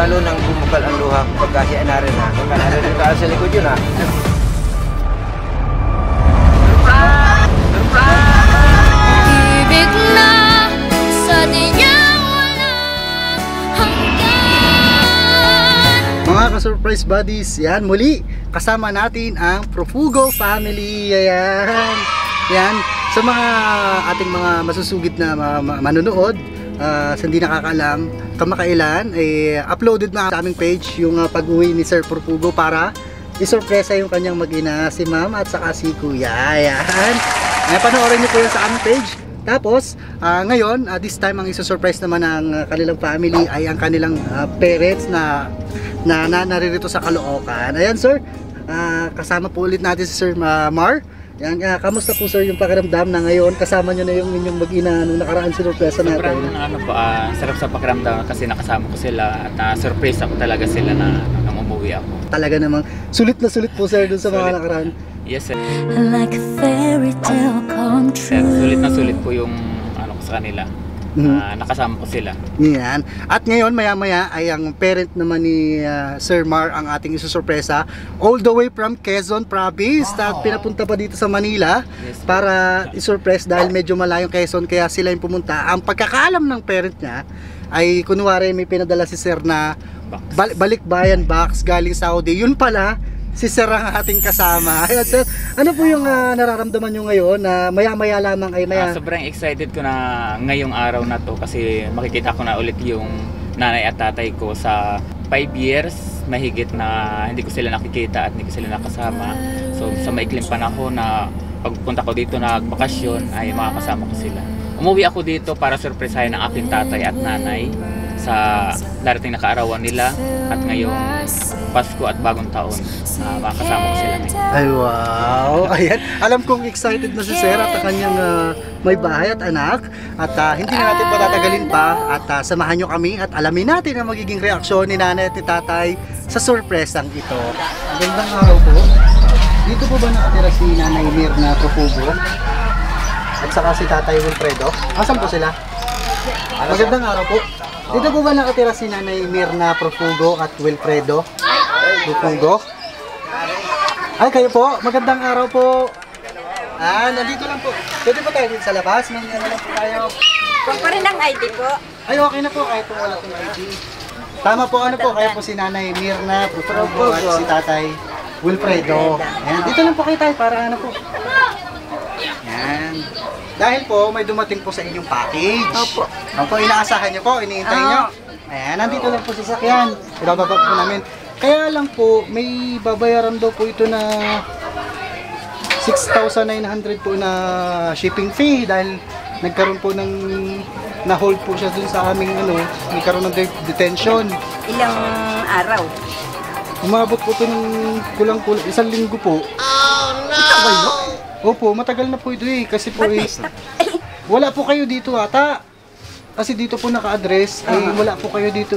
lalo nang bumukal ang luha ko pag siya narin na. Kaya narin ka sa likod yun ha. Ibig na sa diyang walang hanggan. Mga ka-surprise buddies, yan muli kasama natin ang Profugo family. Ayan. Yan sa mga ating mga masusugid na manonood, sa hindi nakakaalam, kamakailan ay uploaded na sa aming page yung pag-uwi ni Sir Profugo para isurpresa yung kanyang mag-ina, si Ma'am at saka si Kuya. Ayan. Panoorin niyo po yan sa aming page. Tapos, ngayon, this time ang isusurprise naman ng kanilang family ay ang kanilang parents na naririto sa Caloocan. Ayan sir, kasama po ulit natin si Sir Mar. Yan, kamusta po sir yung pakiramdam na ngayon kasama nyo na yung inyong mag-ina nung nakaraan sinurpresa natin? Sobrang sarap sa pakiramdam kasi nakasama ko sila at surprise ako talaga sila na nang umuwi ako. Talaga namang sulit na sulit po sir dun sa mga nakaraan. Yes sir. Like a fairy tale come Sir, true. sulit na sulit po yung ko sa kanila. Nakasama ko sila. Yan. At ngayon maya-maya ay ang parent naman ni Sir Mar ang ating isusurpresa all the way from Quezon Province at pinapunta pa dito sa Manila para isurpress dahil medyo malayong Quezon kaya sila yung pumunta. Ang pagkakaalam ng parent niya ay kunwari may pinadala si Sir na balikbayan box galing Saudi. Yun pala si Sir ang ating kasama. Ayan, Sir, ano po yung nararamdaman nyo ngayon na maya-maya lamang ay sobrang excited ko na ngayong araw na to kasi makikita ko na ulit yung nanay at tatay ko sa 5 years mahigit na hindi ko sila nakikita at hindi ko sila nakasama. So sa maikling panahon na pagpunta ko dito na bakasyon ay makakasama ko sila. Umuwi ako dito para surpresahin ang aking tatay at nanay sa darating na kaarawan nila at ngayong Pasko at bagong taon makakasama ko sila ngayon. Ay wow! Ayan, alam kong excited na si Sir at ang kanyang may bahay at anak at hindi na natin patatagalin pa at samahan nyo kami at alamin natin ang magiging reaksyon ni nanay at ni tatay sa surpresang ito. Magandang araw po. Dito po ba nakatira si Nanay Mirna Profugo at saka si Tatay Wilfredo? Asan po sila? Magandang araw po. Dito po ba nakatira si Nanay Mirna Profugo at Wilfredo Profugo? Ay, kayo po. Magandang araw po. Nandito lang po. Pwede po tayo dito sa labas. Nangyayari lang po tayo. Kung pa rin ang ID po. Ay, okay na po. Kahit po wala pong ID. Tama po, ano po. Kayo po si Nanay Mirna Profugo at si Tatay Wilfredo. Ayan. Dito lang po kayo tayo para ano po. Ayan. Dahil po, may dumating po sa inyong package. Opo. Opo, inaasahan nyo po, iniintay nyo. Ayan, nandito lang po sa sakyan. Ibababa po namin. Kaya lang po, may babayaran daw po ito na 6,900 po na shipping fee dahil nagkaroon po ng na-hold po siya dun sa aming nagkaroon ng detention. Ilang araw? Umabot po ito ng kulang-kulang, 1 linggo po. Oh no! Opo, matagal na po ito kasi po wala po kayo dito ata. Kasi dito po naka-address, wala po kayo dito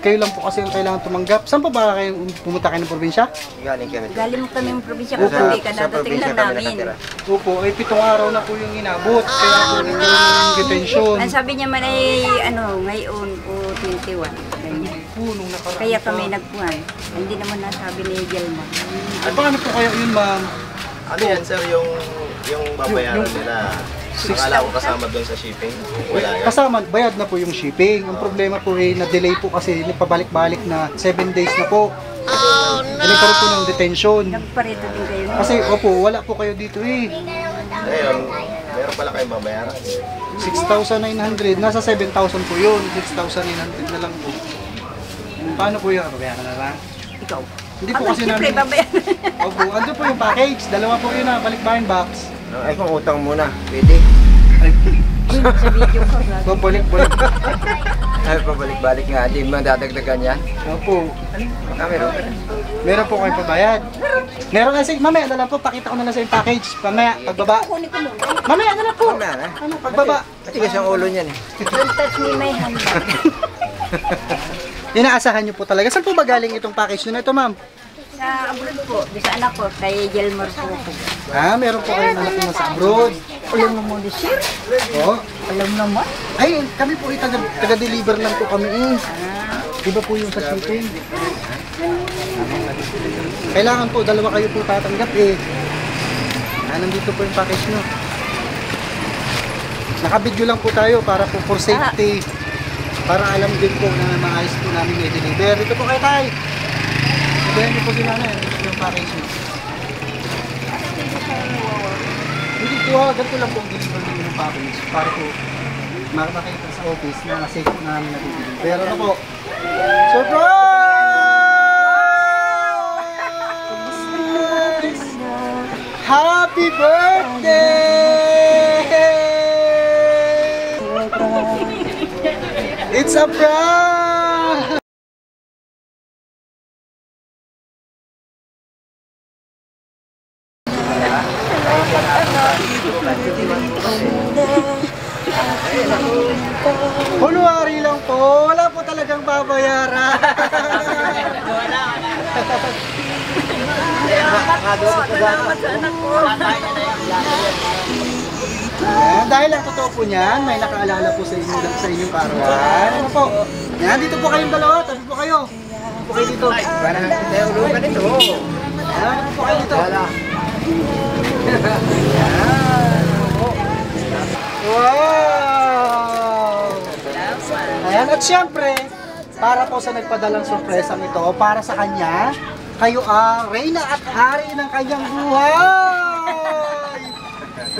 Kayo lang po kasi ang kailangan tumanggap. Saan pa ba kayo pumunta kayo ng probinsya? Galing kami. Galing kami ng probinsya kasi kadadating lang namin. Opo, ay 7 araw na po yung inabot. Kaya po nagkaroon ng detention. Ang sabi niya man ay ngayon po 21. Ganyan. Nung nakaraan Kaya pa. kami nagpuan. Hindi naman nasabi ni Gelma. Ay paano po kayo yun, ma'am? Ano yan sir, yung babayaran nila? Akala ko kasama doon sa shipping. Wala yan. Kasama, bayad na po yung shipping. Ang problema po na-delay po kasi pabalik-balik na 7 days na po. Oh no! Nagkaroon po ng detention. Nagparito din kayo. Kasi opo, wala po kayo dito Ngayon, meron pala kayong babayaran. 6,900. Nasa 7,000 po yun. 6,900 na lang po. Paano po yun? Babayaran na lang? Ikaw. Hindi po kasi Siyempre, namin. babayaran. Opo, ando po yung package. Dalawa po yun balikbayan box. Ay, kung utang muna, pwede. Sa video ko. Balik. Ay, pabalik-balik nga, di madadagdagan yan. Opo. Meron. Meron po kayong pabayad. Meron kasi, mamaya na lang po, pakita ko na lang sa yung package. Mamaya, pagbaba. Kunin ko muna. Mamaya na lang po. Mamaya na. Pagbaba. Matigas ang ulo niyan Don't touch me my hand. Inaasahan nyo po talaga. Saan po ba galing itong package nyo na ito, ma'am? Sa abroad po, sa anak ko, kay Gelmar po. Meron po kayong anak na nasa abroad. Alam mo muna, sir. Oo. Alam naman. Ay, kami po taga-deliver lang po kami Iba po yung sa shipping. Kailangan po, dalawa kayo po tatanggap eh. Nandito po yung package nyo. Nakabidyo lang po tayo para po for safety. Para alam din po na maayos po namin i-deliver. Dito po kayo tayo. Sabihan niyo po sila na yung package nyo. Hindi po, ganito lang po ang deliver nyo yung package. Para po makakita sa office na safe po namin na-deliver. Pero ano po, surprise! Happy birthday! It's a prank! Kunwari lang po, wala po talagang babayaran. Dahil ang totoo po niyan, may nakaalala po sa inyong karawan. Ano po? Yan, dito po kayong dalawa, tabi po kayo. Dito po kayo dito. Para tayo ulo ka dito. Yan, dito po kayo dito. Wow! Ayan, at syempre, para po sa nagpadalang sorpresang ito, para sa kanya, kayo ang reyna at hari ng kanyang buhay!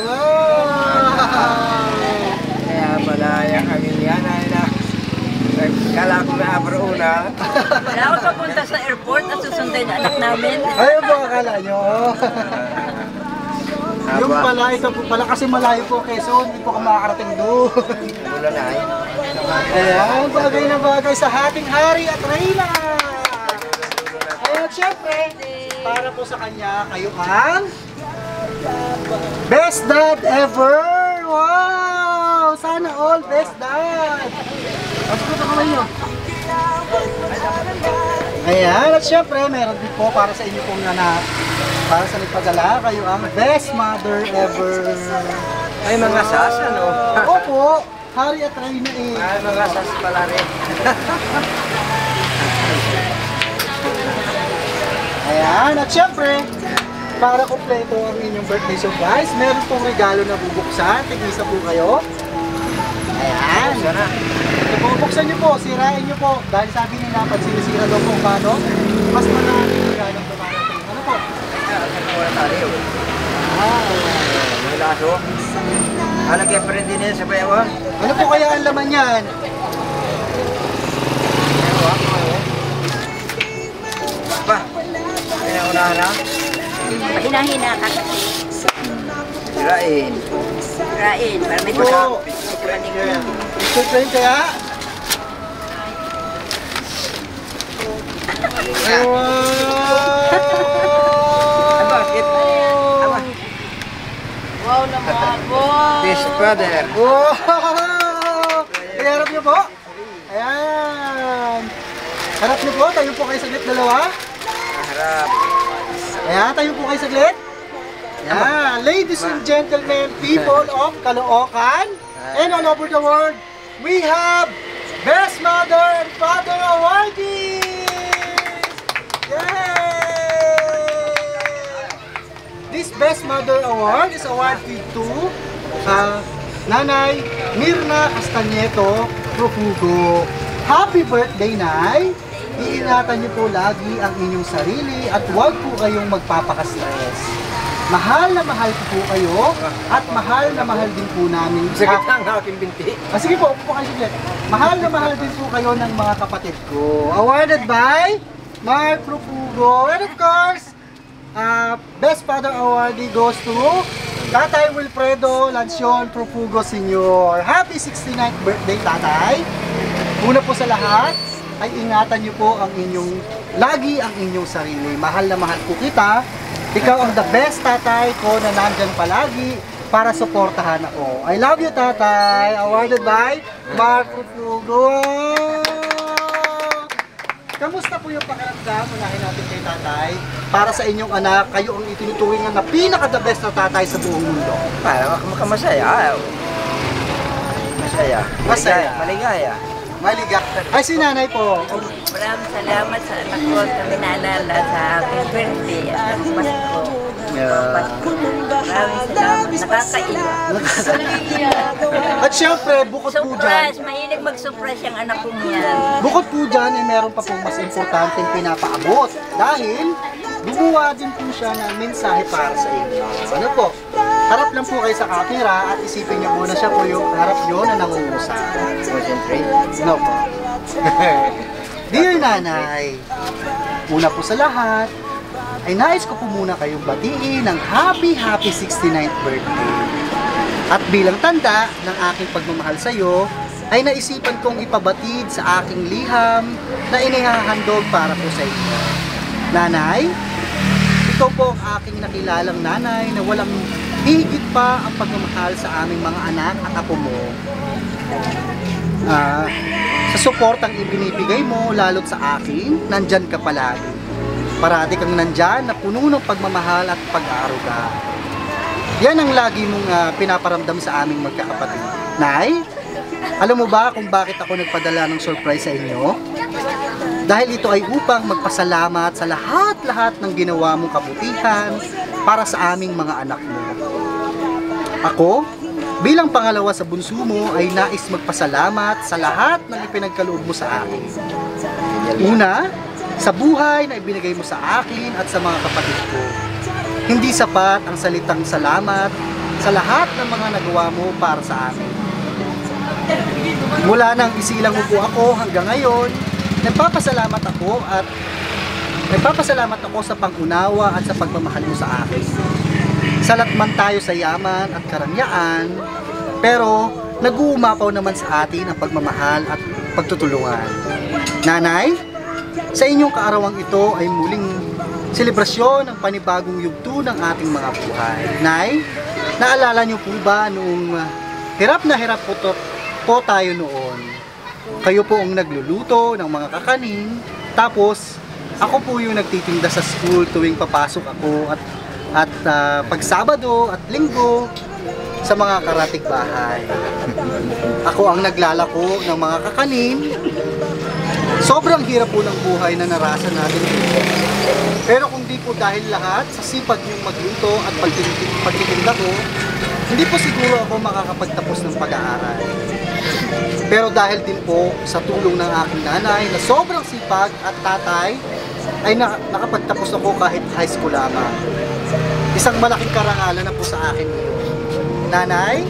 Wow! Kaya pala yung aming yan ay na. Kala ko na abro una. Wala ako papunta sa airport at susundan yung anak namin. Ayun po akala nyo. Yung pala, ito po pala kasi malayo po Quezon, hindi po ka makakarating doon. Wala na ay. Ayan, bagay na bagay sa ating hari at reyna. At syempre, para po sa kanya, kayo ang best dad ever! Wow! Sana all best dad! Tapos po kamay nyo. Ayan, at syempre, meron din po para sa inyo pong anak. Para sa nagpadala, kayo ang best mother ever. Ay mga sas ano? Opo, hari at reyna eh. Ay mga sas pala rin. Ayan, at syempre, para kompleto ang inyong birthday surprise, meron pong regalo na bubuksan. Tig-isa po kayo. Ayan. Bubuksan nyo po, sirain nyo po. Dahil sabi nila, pag sinisira daw po paano, mas maraming regalo ang dumarating. Ano po? Wala tayo. May laso. Halagyan pa rin din yan sa bayawan. Ano po kaya ang laman yan? Pa, pinaunahan na. Hina-hina ka kasi. Sirain. Rain, para may Oo. tuwa. Picture frame kaya? Ay, bakit? Aba. Wow naman, wow! Best brother. Wow! Iharap niyo po? Ayan! Harap niyo po, tayo po kayo saglit dalawa. Harap. Ayan, tayo po kayo saglit. Ayan, ladies and gentlemen, people of Caloocan and all over the world, we have Best Mother and Father Awardees! Yay! This Best Mother Award is awarded to Nanay Mirna Castañeto Profugo. Happy birthday, Nay! Iingatan niyo po lagi ang inyong sarili at huwag po kayong magpapaka-stress. Mahal na mahal ko po kayo at mahal na mahal din po namin. Sakit ang aking binti. Sige po, upo po kayo saglit. Mahal na mahal din po kayo ng mga kapatid ko. Awarded by Mark Profugo. And of course, Best Father Awardee goes to Tatay Wilfredo Lancion Profugo Sr. Happy 69th birthday, Tatay! Una po sa lahat, ay ingatan niyo po ang lagi ang inyong sarili. Mahal na mahal po kita. Ikaw ang the best tatay ko na nandyan palagi para suportahan ako. I love you, Tatay. Awarded by Mark Profugo. Kamusta po yung pakiramdam? Unahin natin kay Tatay. Para sa inyong anak, kayo ang itinuturing na pinaka-the best na tatay sa buong mundo. Para makamasaya. Masaya. Masaya. Maligaya. Maligak. Ay, si nanay po. Maraming salamat sa anak ko at kami naalala sa aking birthday at ang Pasko. Maraming salamat. Nakakaiyak. At syempre, bukod po dyan, Surprise! Mahilig mag-surprise yung anak ko niyan. bukod po dyan, ay meron pa pong mas importanteng pinapaabot. Dahil, gumawa din po siya ng mensahe para sa inyo. Ano po? Harap lang po kayo sa camera at isipin niyo muna siya po yung harap niyo na nangungusap. Concentrate. No po. Dear Nanay, una po sa lahat, ay nais ko po muna kayong batiin ng happy 69th birthday. At bilang tanda ng aking pagmamahal sa iyo, ay naisipan kong ipabatid sa aking liham na inihahandog para po sa inyo. Nanay, ito po ang aking nakilalang nanay na walang higit pa ang pagmamahal sa aming mga anak at apo mo. Sa suportang ibinibigay mo, lalo't sa akin, nandyan ka palagi. Parati kang nandyan na puno ng pagmamahal at pag-aaruga. Yan ang lagi mong pinaparamdam sa aming magkakapatid. Nay, alam mo ba kung bakit ako nagpadala ng surprise sa inyo? Dahil ito ay upang magpasalamat sa lahat-lahat ng ginawa mong kabutihan para sa aming mga anak mo. Ako, bilang pangalawa sa bunso mo, ay nais magpasalamat sa lahat ng ipinagkaloob mo sa akin. Una, sa buhay na ibinigay mo sa akin at sa mga kapatid ko. Hindi sapat ang salitang salamat sa lahat ng mga nagawa mo para sa amin. Mula nang isilang mo po ako hanggang ngayon, nagpapasalamat ako sa pang-unawa at sa pagmamahal mo sa akin. Salat man tayo sa yaman at karangyaan, pero nag-uumapaw naman sa atin ang pagmamahal at pagtutulungan. Nanay, sa inyong kaarawang ito ay muling selebrasyon ng panibagong yugto ng ating mga buhay. Nay, naalala niyo po ba noong hirap na hirap po tayo noon? Kayo po ang nagluluto ng mga kakanin, tapos ako po yung nagtitinda sa school tuwing papasok ako at pag Sabado at Linggo sa mga karatig bahay. Ako ang naglalako ng mga kakanin. Sobrang hirap po ng buhay na narasan natin dito. Pero kung di po dahil lahat sa sipag niyong magluto at pagtitinda ko, hindi po siguro ako makakapagtapos ng pag-aaral. Pero dahil din po sa tulong ng aking nanay na sobrang sipag at tatay, ay nakapagtapos ako kahit high school lamang. Isang malaking karangalan na po sa akin ngayon. Nanay,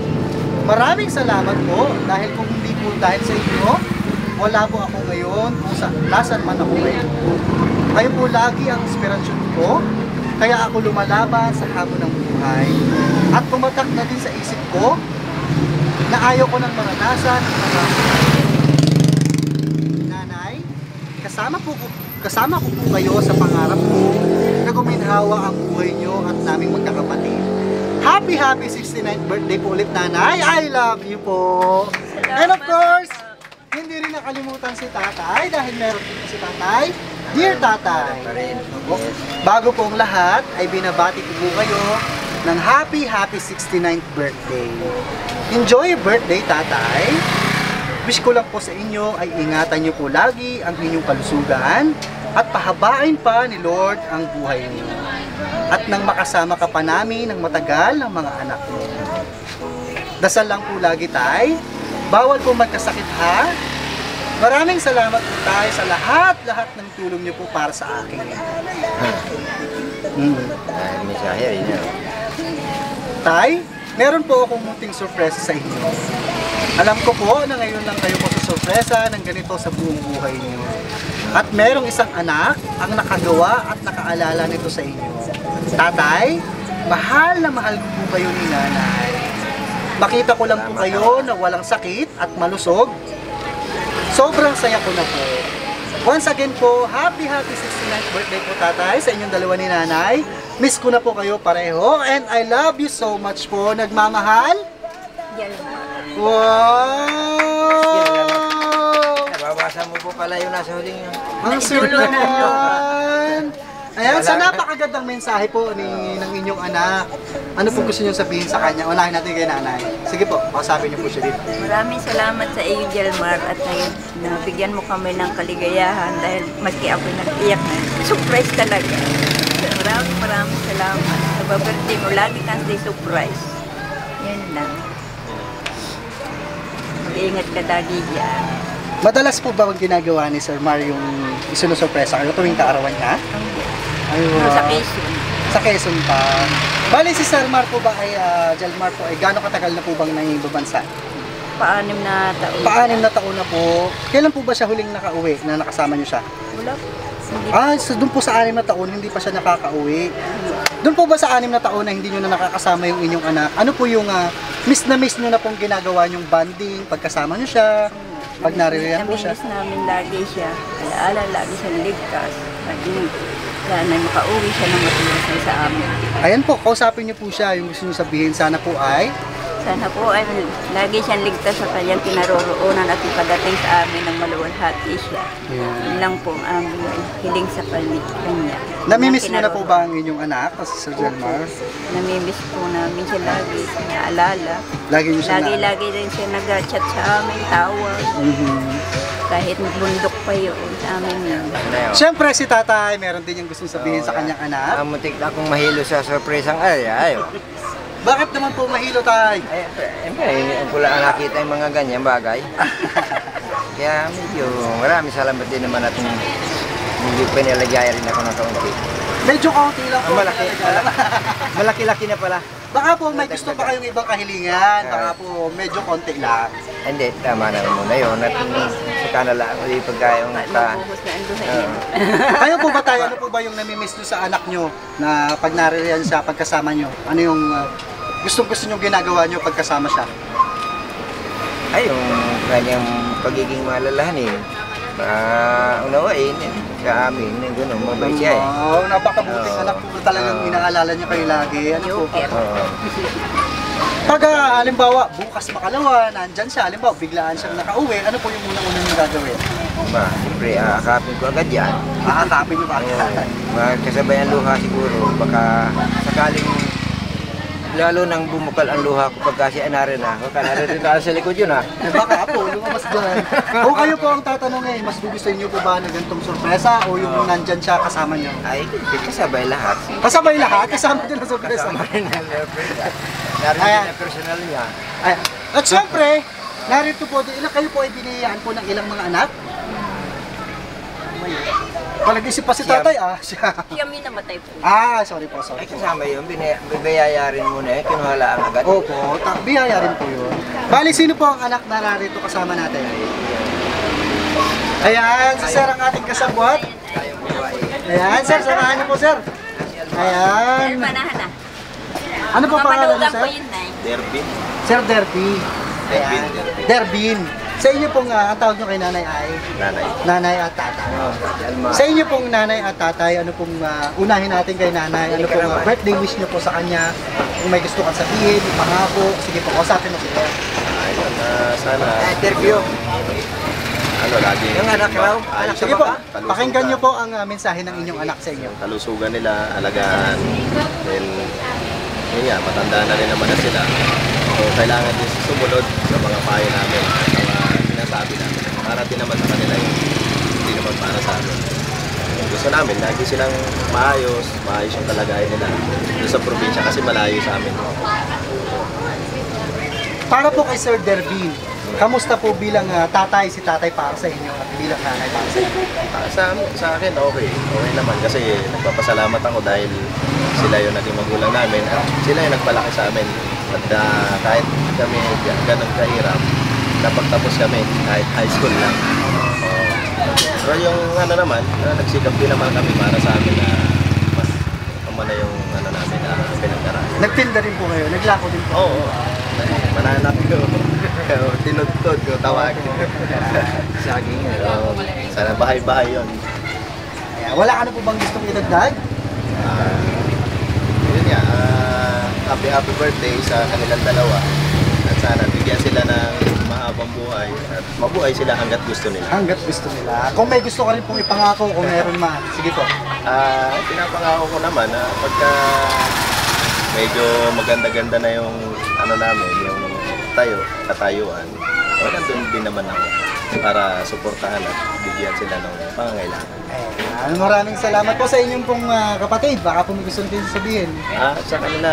maraming salamat po dahil kung hindi po dahil sa inyo, wala po ako ngayon kung nasan man ako ngayon. Kayo po lagi ang inspirasyon ko, kaya ako lumalaban sa hamon ng buhay. At tumatak na din sa isip ko na ayaw ko nang maranasan ang mga Nanay, kasama ko po kayo sa pangarap ko na guminhawa ang buhay nyo at naming magkakapatid. Happy 69th birthday po ulit, Nanay. I love you po. And of course, hindi rin nakalimutan si Tatay dahil meron din si Tatay. Dear Tatay, bago pong lahat ay binabati ko po kayo ng happy 69th birthday. Enjoy your birthday, Tatay. Wish ko lang po sa inyo ay ingatan nyo po lagi ang inyong kalusugan at pahabain pa ni Lord ang buhay niyo. At nang makasama ka pa namin ng matagal ng mga anak mo. Dasal lang po lagi, Tay. Bawal po magkasakit, ha? Maraming salamat po, Tay, sa lahat ng tulong niyo po para sa akin. Tay, meron po akong munting sorpresa sa inyo. Alam ko po na ngayon lang kayo sorpresa ng ganito sa buong buhay niyo. At merong isang anak ang nakagawa at nakaalala nito sa inyo. Tatay, mahal na mahal ko po kayo ni Nanay. Makita ko lang po kayo na walang sakit at malusog. Sobrang saya ko na po. Once again po, happy 69th birthday po, Tatay, sa inyong dalawa ni Nanay. Miss ko na po kayo pareho and I love you so much po. Nagmamahal? Wow! Nababasa mo po pala yung nasa huling yun. Ang sweet naman! Ayan, sa napakagandang mensahe po ng inyong anak. Ano po gusto niyo sabihin sa kanya? Unahin natin kay nanay. Sige po, kausapin niyo po siya dito. Maraming salamat sa iyo, Jelmar, at nabigyan mo kami ng kaligayahan dahil maski ako nag-iyak na. Surprise talaga. Maraming salamat. Sa birthday mo, lagi kang surprise. Yan lang. Mag-iingat ka lagi dyan. Madalas po ba ang ginagawa ni Sir Mar yung isinusurpresa kayo tuwing kaarawan niya? Ay, wow. Sa Quezon. Sa Quezon pa. Bali si Sir Mar po ba ay, Jelmar po, ay gano'ng katagal na po bang nangingibabansa? Pa-6 na taon. Pa-6 na taon na po. Kailan po ba siya huling nakauwi na nakasama niyo siya? Wala po. Hindi So doon po sa 6 na taon, hindi pa siya nakakauwi. Doon po ba sa 6 na taon na hindi niyo na nakakasama yung inyong anak? Ano po yung miss na miss niyo na pong ginagawa yung bonding, pagkasama niyo siya, pag naririyan po siya? Namimiss namin lagi siya. Alaala, lagi siya ligtas. Sana makauwi siya ng matuloy sa amin. Ayan po, kausapin niyo po siya, yung gusto niyo sabihin. Sana po ay Sana po ay lagi siyang ligtas sa kanyang kinaroroonan at ipadating sa amin ng maluwalhati siya. Yun lang po ang aming hiling sa kanya. namimiss niyo na po ba ang inyong anak, si Sir Jelmar? Namimiss po namin siya lagi. Naalala. Lagi niyo siya Lagi din siya nag-chat sa amin, tawag. Kahit bundok pa yun sa amin yun. Siyempre si tatay, meron din yung gusto sabihin sa kanyang anak. Muntik na akong mahilo sa surpresang ayaw. Bakit naman po mahilo tay? Ang pula ang nakita yung mga ganyan bagay. Kaya medyo maraming salamat din naman at hindi pinalagaya rin ako ng kaunti. Medyo kaunti lang po. Malaki-laki na pala. Baka po may gusto pa kayong ibang kahilingan, baka po medyo konti lang. Hindi, tama na muna yun. At saka na lang ulit pagkayong Mabuhos na ang duhain. Kayo po ba tayo, ano po ba yung namimiss nyo sa anak nyo na pag naririyan siya, pagkasama nyo? Ano yung gusto nyo ginagawa nyo pagkasama siya? ay yung kanyang pagiging malalahanin. Unawain sa amin, gano'n, mabait siya eh. Wow, napakabuting anak po talagang inaalala niya kayo lagi. Ano po? Oo. Pag halimbawa, bukas makalawa, nandyan siya, halimbawa, biglaan siyang nakauwi, ano po yung unang-unang nyo gagawin? Siyempre, aakapin ko agad yan. Aakapin nyo ba? Magkasabay ang luha siguro, baka sakaling lalo nang bumukal ang luha ko pagka siya narin na. Baka narin ka sa likod yun ha. Baka po, lumabas dyan. Kung kayo po ang tatanungin, mas gugustuhin nyo po ba na ganitong sorpresa o yung nandyan siya kasama nyo? Ay, kasabay lahat. Kasabay lahat, kasama din ang sorpresa. Kasama rin ang sorpresa. Narinig na personal niya. Ay, at syempre, narito po, kayo po ay biniyayaan po ng ilang mga anak? Palag-isip pa si tatay siya. Siya may namatay po. Sorry po, sorry. Ay, kasama yun. Bibiyaya rin muna eh. Kinuhalaan agad. Opo, biyaya rin po yun. Bali, sino po ang anak na narito kasama natin? Ayan, si sir ang ating kasabwat. Ayan, sir, samahan niyo po, sir. Ayan. Manahan na. Ano po pangalan niyo, Malugang sir? po yun na eh. Derby. Sir Derby. Ayan. Derbin. Sa inyo pong, ang tawag nyo kay nanay ay? Nanay. Nanay at tatay. Sa inyo pong nanay at tatay, ano pong unahin natin kay nanay? Ano pong birthday wish nyo po sa kanya? Kung may gusto kang sabihin, pangako, sige po, kausapin mo sila. Ayun, sana. Interview. Lagi. Yung anak raw. Anak Sige po, pakinggan nyo po ang mensahe ng inyong anak sa inyo. Kalusugan nila, alagaan. Then, yun nga, matanda na rin naman na sila. So, kailangan din sumunod sa mga payo namin at mga sinasabi namin. Para din naman sa kanila yun. Hindi naman para sa amin. Gusto namin, lagi silang maayos yung kalagayan nila. Doon sa probinsya kasi malayo sa amin. Para po kay Sir Dervin, kamusta po bilang tatay si tatay para sa inyo at bilang nanay para sa inyo? Sa akin, okay. Okay naman kasi nagpapasalamat ako dahil sila yung naging magulang namin at sila yung nagpalaki sa amin. At kahit kami ganun kahirap, napagtapos kami kahit high school lang. Pero yung naman, nagsikap din naman kami para sa amin na mas umana yung namin na pinag-aralan. Nagtinda rin po kayo, naglako din po. Oo. Mananap ko. Tinutod ko, tawagin. Saging. Sana bahay-bahay yun. Wala ka na po bang gustong idagdag? Yun nga, happy birthday sa kanilang dalawa. At sana bigyan sila ng mahabang buhay at at mabuhay sila hanggat gusto nila. Hanggat gusto nila. Kung may gusto ka rin pong ipangako, kung meron man. Sige po. Pinapangako ko naman na pagka medyo maganda-ganda na yung ano namin, yung katayuan, nandun din naman ako para suportahan at bigyan sila ng pangangailangan. Ayan, maraming salamat po sa inyong pong kapatid. Baka po may gusto din sabihin. Sa kanila,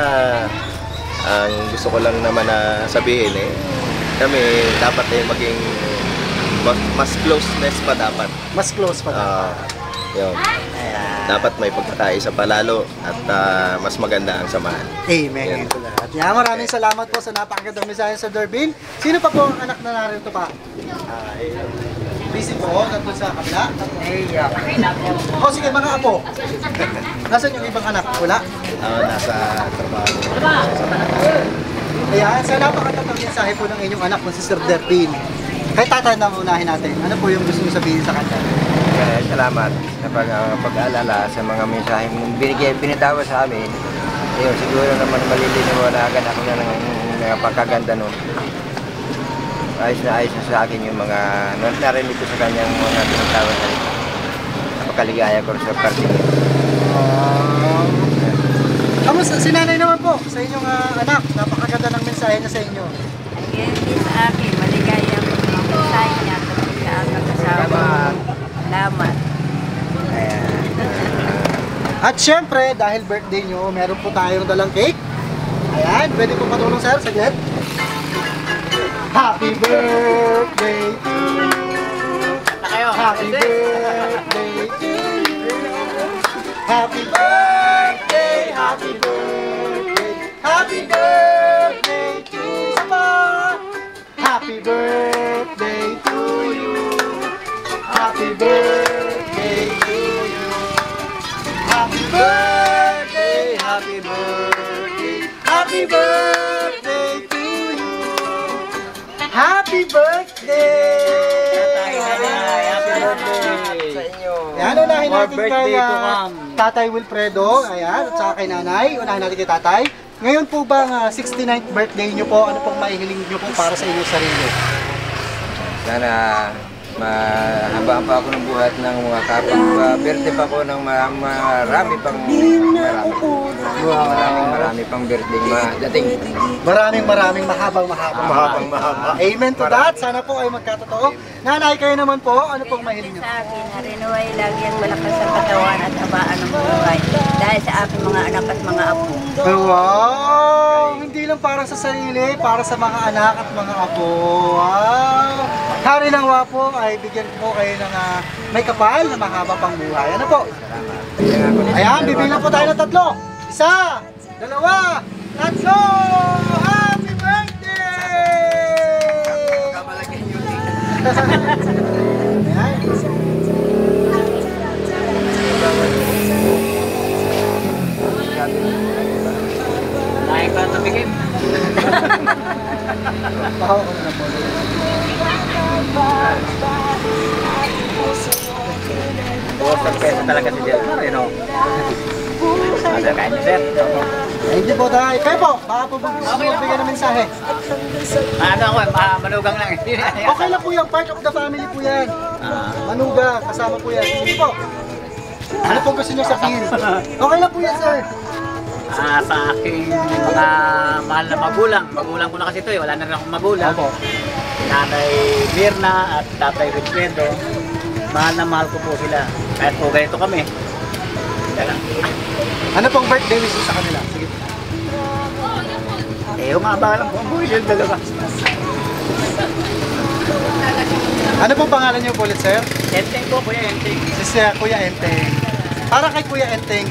ang gusto ko lang naman na sabihin kami dapat maging mas closeness pa dapat. Mas close pa dapat. Yun. Dapat may pagkakaisa pa lalo at mas maganda ang samahan. Amen. Ito lahat. Yeah, maraming salamat po sa napakagandang mensahe sa Dervin. Sino pa po ang anak na narito pa? Busy po, nandun sa kabila. Sige, mga apo. Nasaan yung ibang anak? Wala? Nasa trabaho. Ayan, sa napakagandang mensahe po ng inyong anak, si Sir Dervin. Kay tatay na unahin natin. Ano po yung gusto mo sabihin sa kanya? Salamat sa pag-aalala sa mga mensaheng binitawa sa amin. Siguro naman maliliniwalagan ako na ng pagkaganda nun. Ayos na sa akin yung mga narinig ko sa kanyang mga binitawa na rin. Napakaligaya ko sa parte. Kamusta? Si nanay naman po sa inyong anak. Napakaganda ng mensahe niya sa inyo. Ang din sa akin, maligaya ko ang mensahe niya kapag kasama. Salamat. At syempre, dahil birthday nyo, meron po tayong dalang cake. Ayan, pwede po patulong sir, saglit. Happy birthday to you. Happy birthday to you. Happy birthday, happy birthday, happy birthday to you. Happy birthday to you. Happy birthday to you. Happy birthday, happy birthday, happy birthday to you. Happy birthday! Happy birthday sa inyo. Yan, unahin natin kay Tatay Wilfredo. Ayan, at saka kay Nanay. Unahin natin kay Tatay. Ngayon po ba 69th birthday nyo po? Ano pong maihiling nyo po para sa inyong sarili? Sana mahaba pa ako ng buhat ng mga birthday pa ako ng marami pang birthday dating. Maraming mahaba. Amen to that. Sana po ay magkatotoo. Nanay, kayo naman po, ano pong mahiling niyo? Sa akin, harinuay lagi ang malakas ang katawan at habaan ng buhay. Dahil sa aking mga anak at mga apo. Wow! Hindi lang para sa sarili, para sa mga anak at mga apo. Wow! Hari ng wapo ay bigyan po kayo ng may kapal na mahaba pang buhay. Ano po? Ayan, bibilang po tayo ng 3. 1, 2, 3. Happy birthday! Ayan. Naik pa ito bigay. Pahaw ko na po. Buwasan peso talaga si Jelmar, Ada kayaknya, sir. Hindi po tayo. Kayo po, baka po magbigay ng mensahe. Ano ako, manugang lang. Okay lang po yan, part of the family po yan. Manuga, kasama po yan. Sige po. Ano po gusto nyo sabihin? Okay lang po yan, sir. Sa aking mga mahal na magulang ko na kasi ito wala na rin akong magulang. Opo. Nanay Mirna at Tatay Wilfredo, mahal na mahal ko po sila. Kahit po ganito kami. Ano pong birthday wishes sa kanila? Sige. Umaba lang po ang buhay yung dalawa. Ano pong pangalan niyo po ulit, sir? Enteng po, Kuya Enteng. Si Kuya Enteng. Para kay Kuya Enteng,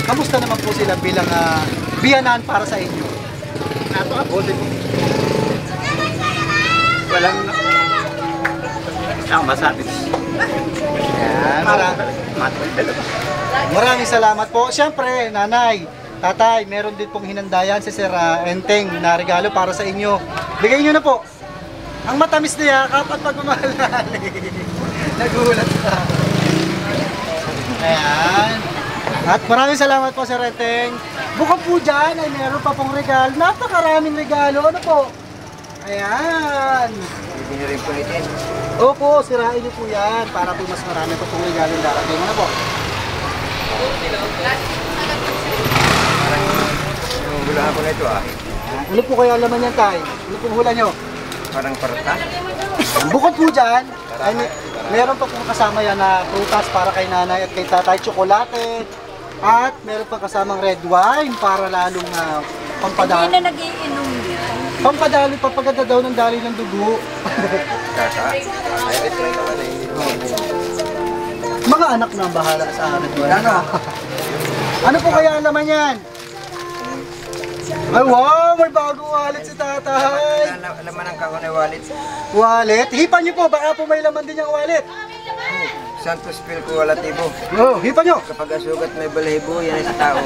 kamusta naman po sila bilang biyanan para sa inyo? Napakabuti po. Walang masabi. Yan, maraming salamat po. Siyempre, nanay, tatay, meron din pong hinandayan si Sir Enteng na regalo para sa inyo. Bigay nyo na po. Ang matamis na yakap at pagmamahal. Nagulat ka. Ayan. At maraming salamat po Sir Enteng. Bukod po dyan ay meron pa pong regalo. Napakaraming regalo. Ano po? Ayan. Hindi nyo rin punitin. Opo, sirain niyo po yan para po mas marami po pong regalong darating. Ano po? Yung gulahan ko na ito Ano po kaya laman yan, Tay? Ano pong hula nyo? parang paruta. Bukod po dyan, ay, meron pa pong kasama yan na prutas para kay nanay at kay tatay, tsokolate, at meron pa kasamang red wine para lalong Hindi pampadali. na nagiinom yan. Pampadali, papaganda daw ng dali ng dugo. Kaka. Ay, ito rin naman eh. Mga anak na ang bahala sa red wine. Ano po kaya ang laman yan? Ay wow, may bagong wallet si tatay. Laman ng kako na wallet. Wallet? Hipan niyo po, baka po may laman din yung wallet. Santos Pil ko wala tibo. Oh, hipan niyo. Kapag asugat may balahibo, yan ay sa tao.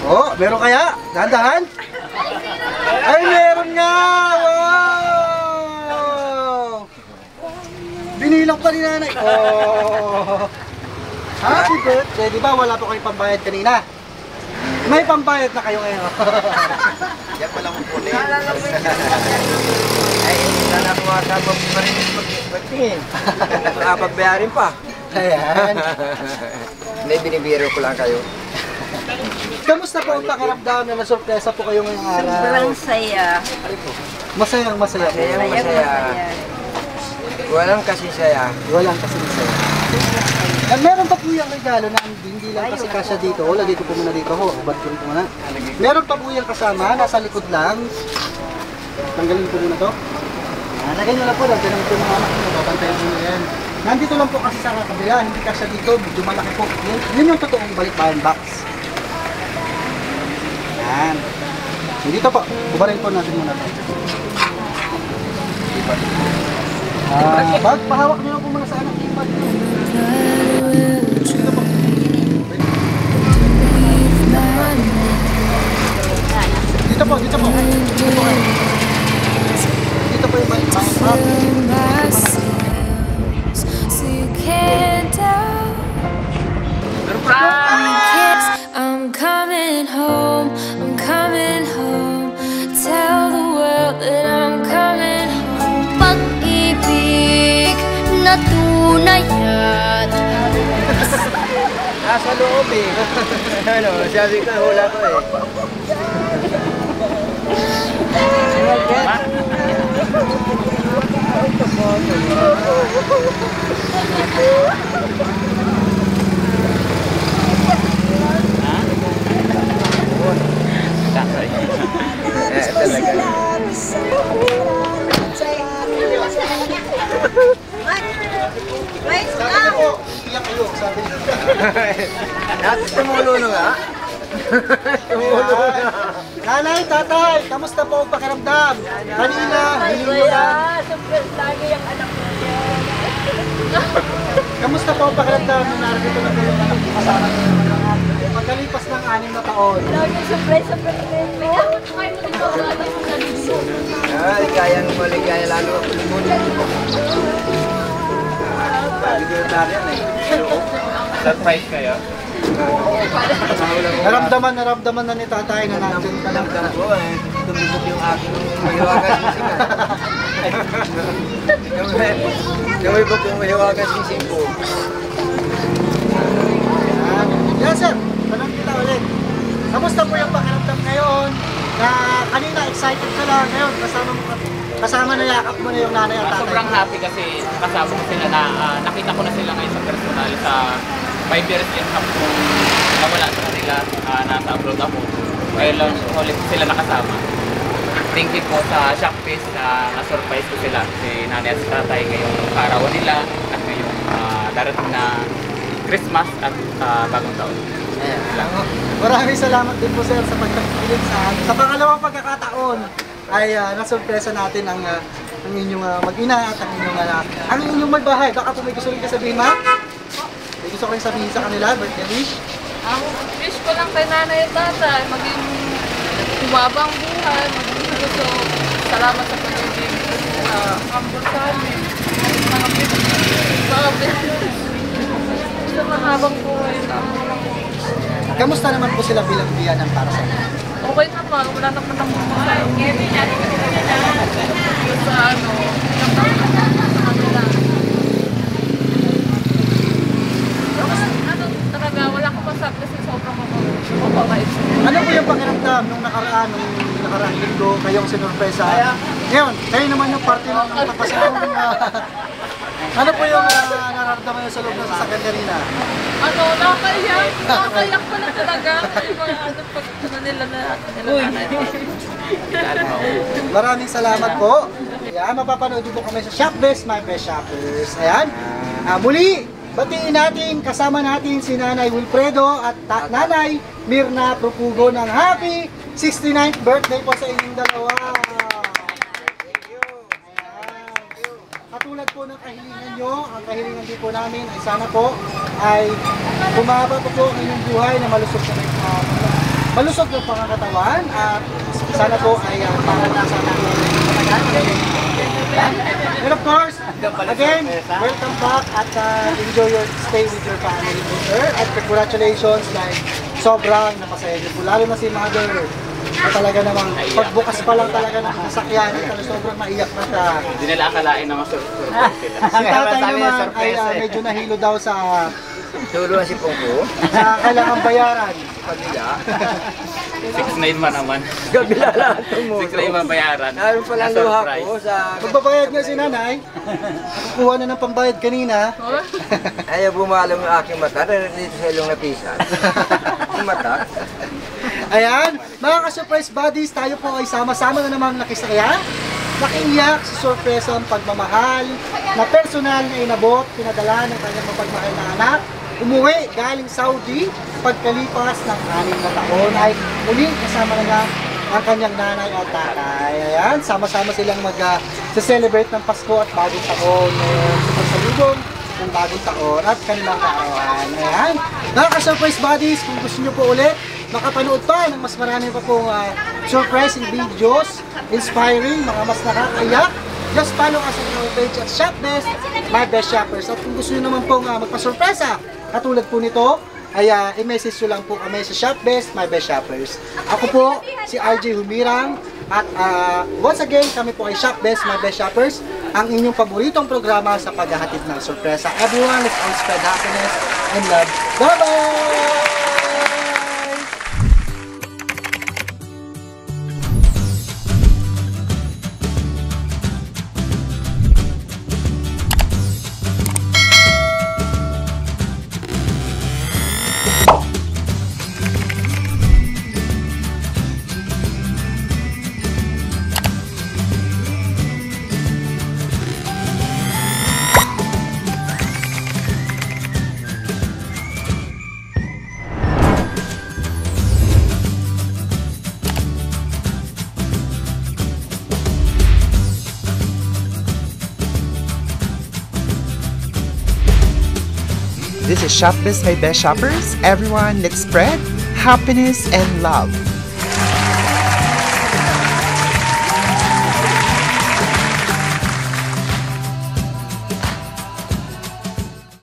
Oh, meron kaya? Dahan-dahan? Ay, meron nga! Wow! Binilang pa ni nanay. Oh! Happy birthday! Di ba wala po kayong pambayad kanina? May pambayad na kayo ngayon. Yan pala kung punin. Ay, sana ako makasama pa rin magtingin. Nakapagbayarin pa. Ayan. Hindi, binibiro ko lang kayo. Kamusta po ang pakiramdam na nasurpresa po kayo ngayong araw? Sobrang saya. Masayang masaya po. Masayang Sayang masaya. masaya. Walang kasi saya. Walang kasi masaya. At meron pa po yung regalo na hindi lang kasi kasya dito. Lagay ko po muna dito ho. Ba't ko rin po muna. Meron pa po yung kasama. Nasa likod lang. Tanggalin ko muna to. Lagay nyo lang po. Lagay naman po yung mga anak nyo. Babantayan ko na yan. Nandito lang po kasi sa kabila. Hindi kasya dito. Medyo malaki po. Yun yung totoong balikbayan box. Yan. Dito po. Bubarin po natin muna to. Bag, pahawak nyo lang po muna sa anak yung bag nyo. Dito po, dito po. Dito po. Dito po yung balikbayan box. So you can't doubt. I'm coming home, I'm coming home. Tell the world that I'm coming home. Pag-ibig na tunay at Nasa loob eh. Ano, sabi ko, hula ko eh. Talaga. Sabi ko, iyak kayo. Sabi ko. Natin tumulo na nga. Nanay, tatay, kamusta po ang pakiramdam? Kanina, hininyo lang. Lagi yung anak ko. Kamusta po ang pakiramdam nung narito na kayo anak ko kasama niyo naman ang pagkalipas ng 6 na taon? Lagi surprise sa birthday mo. Ay, kayang maligaya lalo ako limunin. Sabi ko na yan eh. Surprise kayo? Naramdaman na ni tatay na nandun ka lang. Damdam ko eh. Tumibok yung aking mahiwagas sising. Tumibok yung mahiwagas sising ko. Yan sir, tanong kita ulit. Kamusta po yung pakiramdam ngayon? Na kanina excited ka lang ngayon, kasama na yakap mo na yung nanay at tatay. Sobrang happy kasi kasama ko sila na nakita ko na sila ngayon sa personal sa 5 years and half kung nawala sa kanila, nasa abroad ako. Kaya ulit sila nakasama. Thank you po sa Shopfest na na-surprise ko sila si nanay at si tatay ngayong arawan nila at ngayong darating na Christmas at bagong taon. Maraming salamat din po sir sa pagtakilig sa amin. Sa pangalawang pagkakataon ay nasurpresa natin ang inyong mag-ina at ang inyong may bahay. Baka po may gusto rin ka sabihin, ma? May gusto ko rin sabihin sa kanila, birthday wish? Ang wish ko lang kay nanay at tatay, maging humabang buhay, maging gusto. Salamat sa pagiging humble sa amin. Mga business. Sa mahabang buhay na. Kamusta naman po sila bilang biyanan para sa inyo? Okay naman, wala naman akong mga sa ano, talaga, wala akong masabi kasi sobrang mababait. Ano po yung pakiramdam nung nakaraan linggo, kayong sinurpresa? Ngayon, kayo naman yung parte ng papasamang ano po yung nararamdaman nyo sa loob ng sasakyan kanina? Ano, nakakaiyak pala talaga. Yung mga ano, pag nila na nanay. Maraming salamat po. Ayan, mapapanood po kami sa Shop Best, My Best Shoppers. Ayan, muli, batiin natin, kasama natin si Nanay Wilfredo at Nanay Mirna Profugo ng happy 69th birthday po sa inyong dalawa. Katulad po ng kahilingan nyo, ang kahilingan din po namin ay sana po ay bumaba po ang inyong buhay na malusog yung pangangatawan at sana po ay paranasan natin. And of course, again, welcome back at enjoy your stay with your family, sir. At congratulations dahil sobrang napasaya niyo po. Lalo na si Mother na talaga namang pagbukas pa lang talaga ng sasakyan, sobrang maiyak na siya. Hindi nila akalain na masurprise sila. Si tatay naman ay medyo nahilo daw sa Tuluan si Pongko. kailangan bayaran. Pamilya. 6'9" pa naman. Kabila lahat ng mo. 6'9" pa bayaran. Naroon pala luha ko sa... Magbabayad nga si nanay, kukuha na ng pambayad kanina. Ayaw bumalam yung aking mata dito sa ilong napisan. Yung mata. Ayan, mga ka-surprise buddies, tayo po ay sama-sama na namang nakisaya, nakiiyak sa sorpresang pagmamahal na personal na inabot, pinadala ng kanyang mapagmahal na anak, umuwi galing Saudi, pagkalipas ng 6 na taon ay muling kasama na ang kanyang nanay at tatay. Ayan, sama-sama silang mag-celebrate ng Pasko at bagong taon, sumasalubong ng bagong taon at kanilang kaarawan. Ayan, mga ka-surprise buddies, kung gusto nyo po ulit makapanood pa ng mas marami pa pong surprising videos, inspiring, mga mas nakakaiyak, just follow us on our page at Shop Best, My Best Shoppers. At kung gusto nyo naman pong magpa-surpresa, katulad po nito, ay i-message nyo lang po kami sa Shop Best, My Best Shoppers. Ako po, si RJ Humirang, at once again, kami po ay Shop Best, My Best Shoppers, ang inyong paboritong programa sa paghahatid ng sorpresa. Everyone, let's all spread happiness and love. Bye-bye! This is Shop Best, My Best Shoppers. Everyone, let's spread happiness and love.